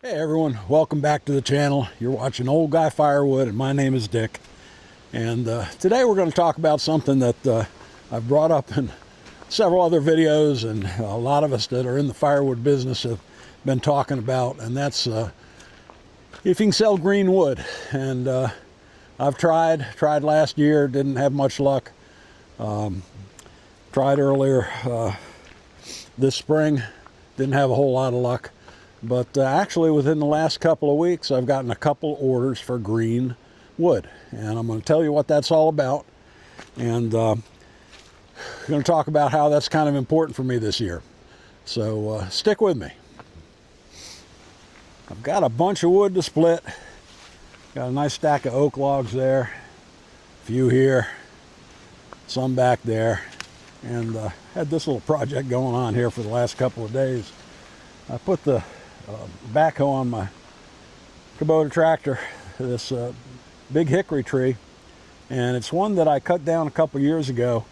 Hey everyone, welcome back to the channel. You're watching Old Guy Firewood and my name is Dick. And today we're going to talk about something that I've brought up in several other videos, and a lot of us that are in the firewood business have been talking about, and that's if you can sell green wood. And I've tried last year, didn't have much luck. Tried earlier this spring, didn't have a whole lot of luck. But actually within the last couple of weeks, I've gotten a couple orders for green wood. And I'm going to tell you what that's all about. And I'm going to talk about how that's kind of important for me this year. So stick with me. I've got a bunch of wood to split. Got a nice stack of oak logs there. A few here. Some back there. And had this little project going on here for the last couple of days. I put the backhoe on my Kubota tractor, this big hickory tree, and it's one that I cut down a couple years ago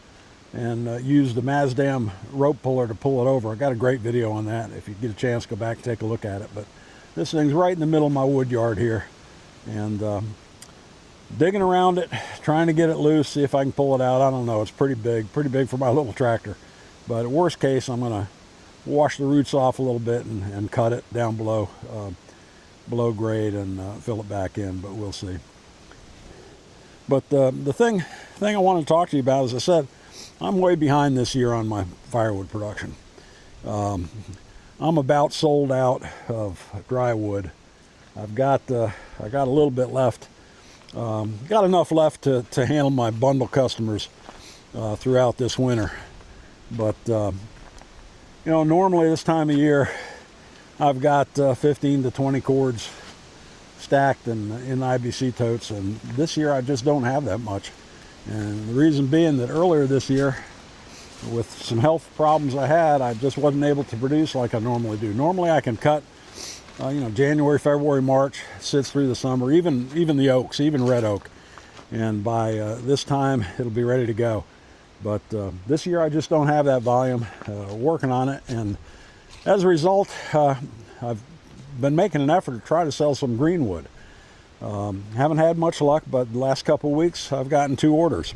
and used the Mazdam rope puller to pull it over. I got a great video on that. If you get a chance, go back and take a look at it. But this thing's right in the middle of my wood yard here, and digging around it, trying to get it loose, see if I can pull it out. I don't know, it's pretty big for my little tractor. But at worst case, I'm gonna wash the roots off a little bit and cut it down below grade and fill it back in, but we'll see. But the thing I want to talk to you about, as I said, I'm way behind this year on my firewood production. I'm about sold out of dry wood. I got a little bit left. Got enough left to handle my bundle customers throughout this winter. But you know, normally this time of year, I've got 15 to 20 cords stacked in IBC totes, and this year I just don't have that much. And the reason being that earlier this year, with some health problems I had, I just wasn't able to produce like I normally do. Normally I can cut, you know, January, February, March, sits through the summer, even the oaks, even red oak. And by this time, it'll be ready to go. But this year I just don't have that volume, working on it, and as a result I've been making an effort to try to sell some green wood. Haven't had much luck, but the last couple of weeks I've gotten 2 orders,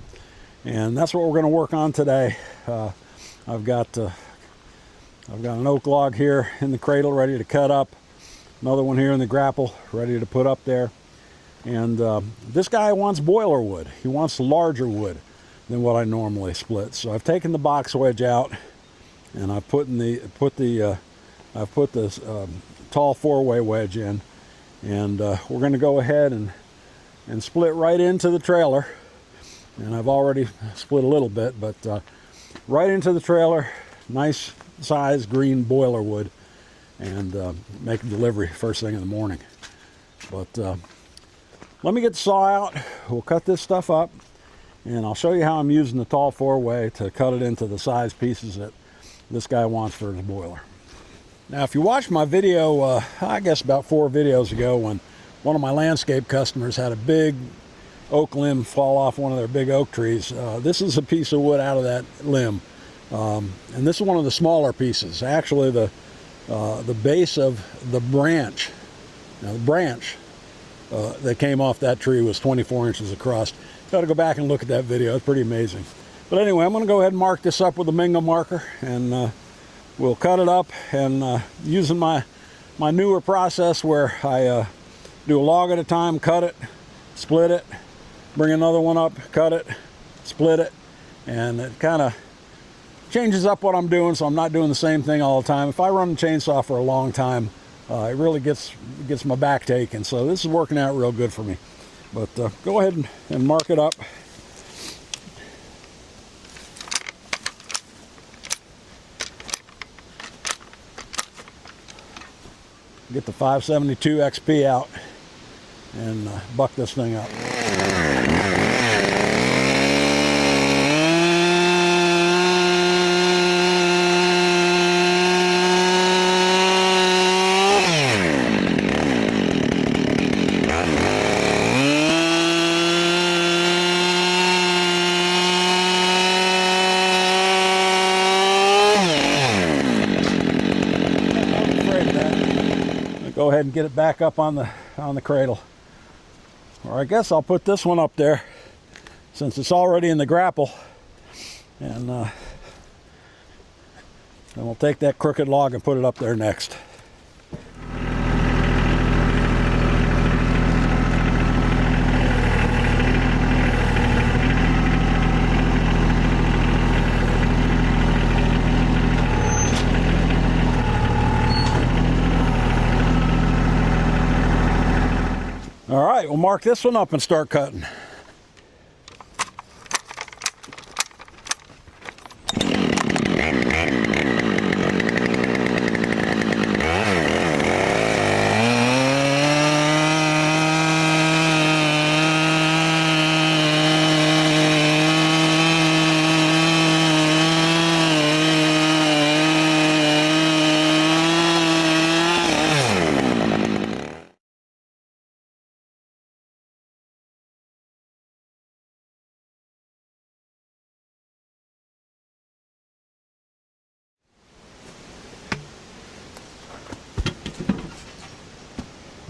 and that's what we're going to work on today. I've got an oak log here in the cradle ready to cut up, another one here in the grapple ready to put up there, and this guy wants boiler wood. He wants larger wood than what I normally split. So I've taken the box wedge out, and I've put this tall 4-way wedge in, and we're going to go ahead and split right into the trailer. And I've already split a little bit, but right into the trailer, nice size green boiler wood, and make a delivery first thing in the morning. But let me get the saw out. We'll cut this stuff up, and I'll show you how I'm using the tall 4-way to cut it into the size pieces that this guy wants for his boiler. Now, if you watched my video, I guess about 4 videos ago, when one of my landscape customers had a big oak limb fall off one of their big oak trees, this is a piece of wood out of that limb. And this is one of the smaller pieces. Actually, the base of the branch, now the branch that came off that tree was 24 inches across. Got to go back and look at that video. It's pretty amazing. But anyway, I'm going to go ahead and mark this up with a Mingo marker, and we'll cut it up. And using my newer process where I do a log at a time, cut it, split it, bring another one up, cut it, split it, and it kind of changes up what I'm doing, so I'm not doing the same thing all the time. If I run the chainsaw for a long time, it really gets my back taken. So this is working out real good for me. But go ahead and mark it up. Get the 572 XP out and buck this thing up. ahead and get it back up on the cradle. Or I guess I'll put this one up there since it's already in the grapple. And then we'll take that crooked log and put it up there next. All right, we'll mark this one up and start cutting.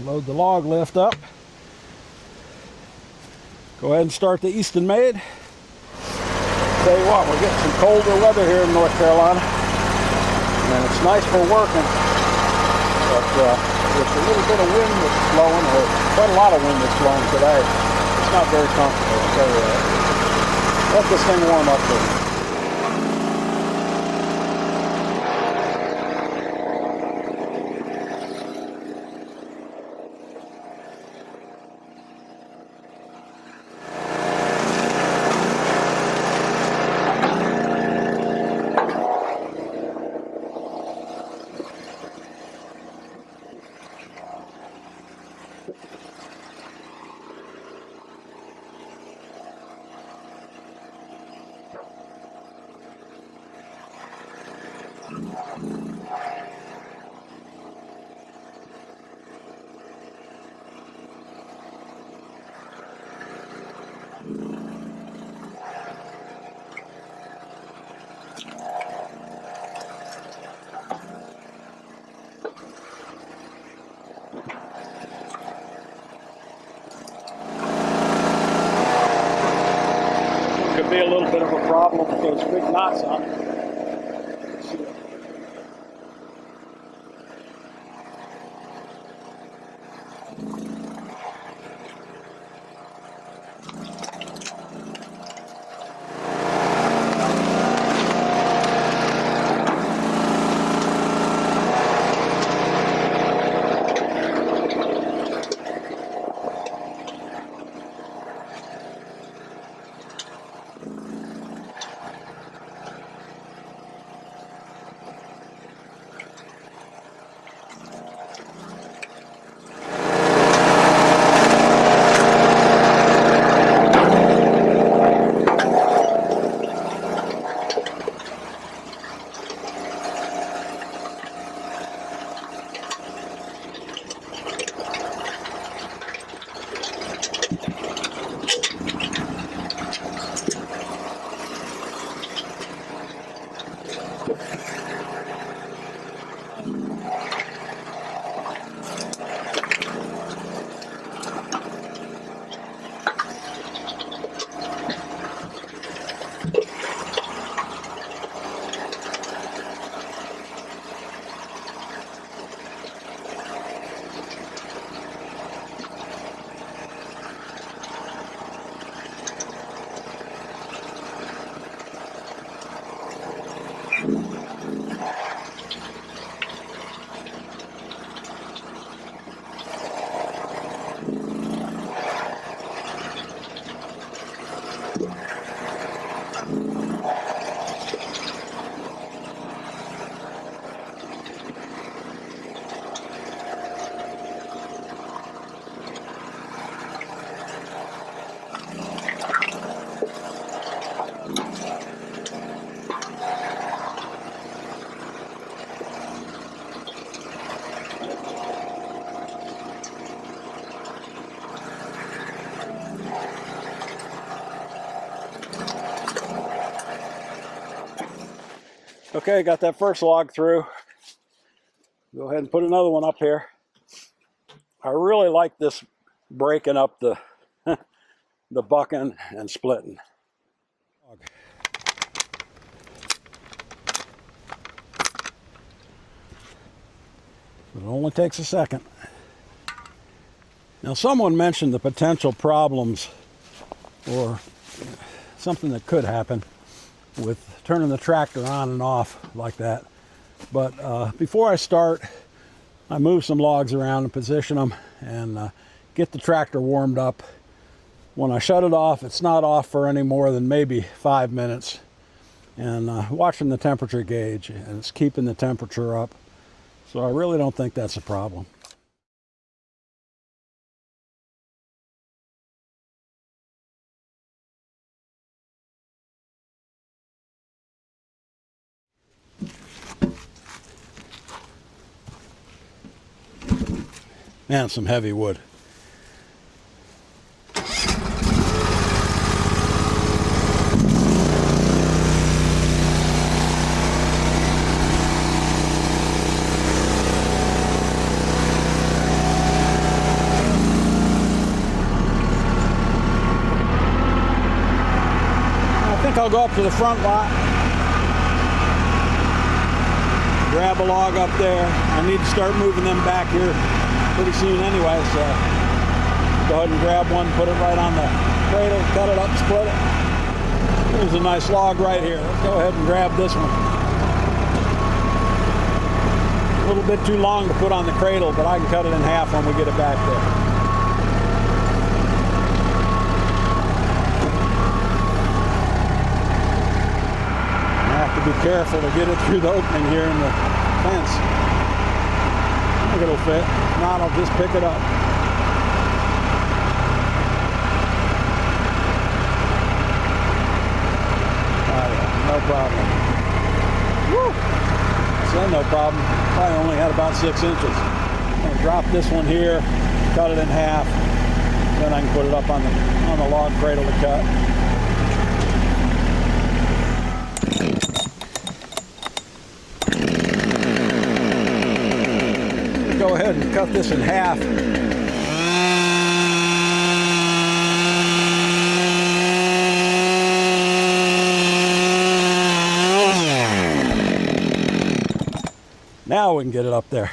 Load the log lift up. Go ahead and start the Easton Made. Tell you what, we're getting some colder weather here in North Carolina, and it's nice for working, but with a little bit of wind that's blowing, or quite a lot of wind that's blowing today, it's not very comfortable, I'll tell you that. Let this thing warm up for me. Could be a little bit of a problem with those big knots on it. Okay, got that first log through. Go ahead and put another one up here. I really like this breaking up the the bucking and splitting. It only takes a second. Now, someone mentioned the potential problems or something that could happen with turning the tractor on and off like that. But before I start, I move some logs around and position them and get the tractor warmed up. When I shut it off, it's not off for any more than maybe 5 minutes. And watching the temperature gauge, and it's keeping the temperature up. So I really don't think that's a problem. And some heavy wood. I'll go up to the front lot, grab a log up there. I need to start moving them back here pretty soon anyway, so go ahead and grab one, put it right on the cradle, cut it up, split it. There's a nice log right here. Let's go ahead and grab this one. A little bit too long to put on the cradle, but I can cut it in half when we get it back there. Be careful to get it through the opening here in the fence. I think it'll fit. If not, I'll just pick it up. Oh yeah, no problem. Woo! Say no problem. I only had about 6 inches. I'm gonna drop this one here, cut it in half, then I can put it up on the log cradle to cut. Go ahead and cut this in half. Now we can get it up there.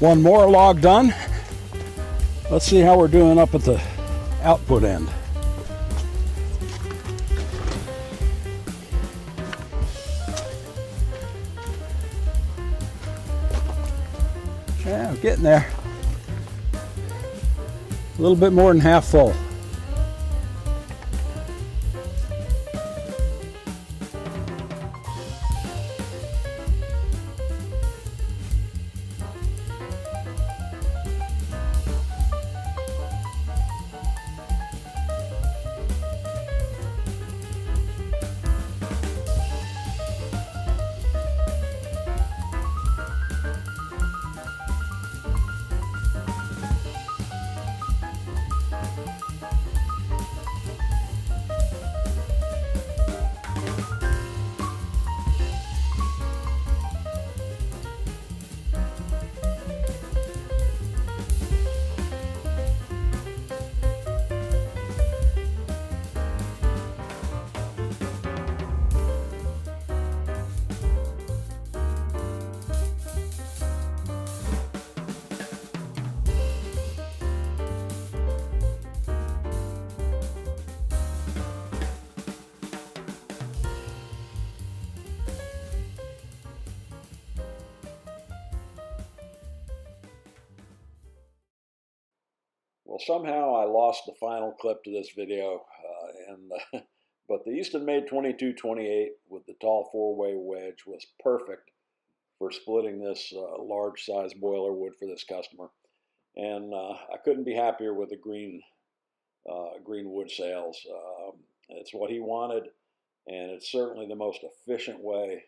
One more log done. Let's see how we're doing up at the output end. Yeah, I'm getting there. A little bit more than half full. Well, somehow I lost the final clip to this video, but the Easton-made 2228 with the tall 4-way wedge was perfect for splitting this large size boiler wood for this customer. And I couldn't be happier with the green wood sails. It's what he wanted, and it's certainly the most efficient way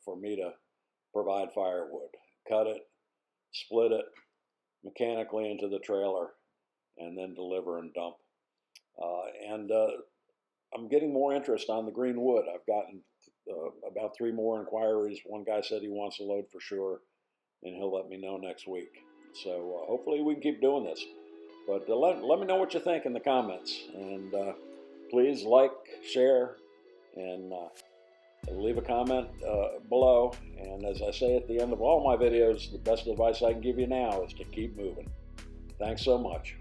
for me to provide firewood. Cut it, split it mechanically into the trailer, and then deliver and dump. I'm getting more interest on the green wood. I've gotten about 3 more inquiries. One guy said he wants a load for sure, and he'll let me know next week. So hopefully we can keep doing this. But let me know what you think in the comments. And please like, share, and leave a comment below. And as I say at the end of all my videos, the best advice I can give you now is to keep moving. Thanks so much.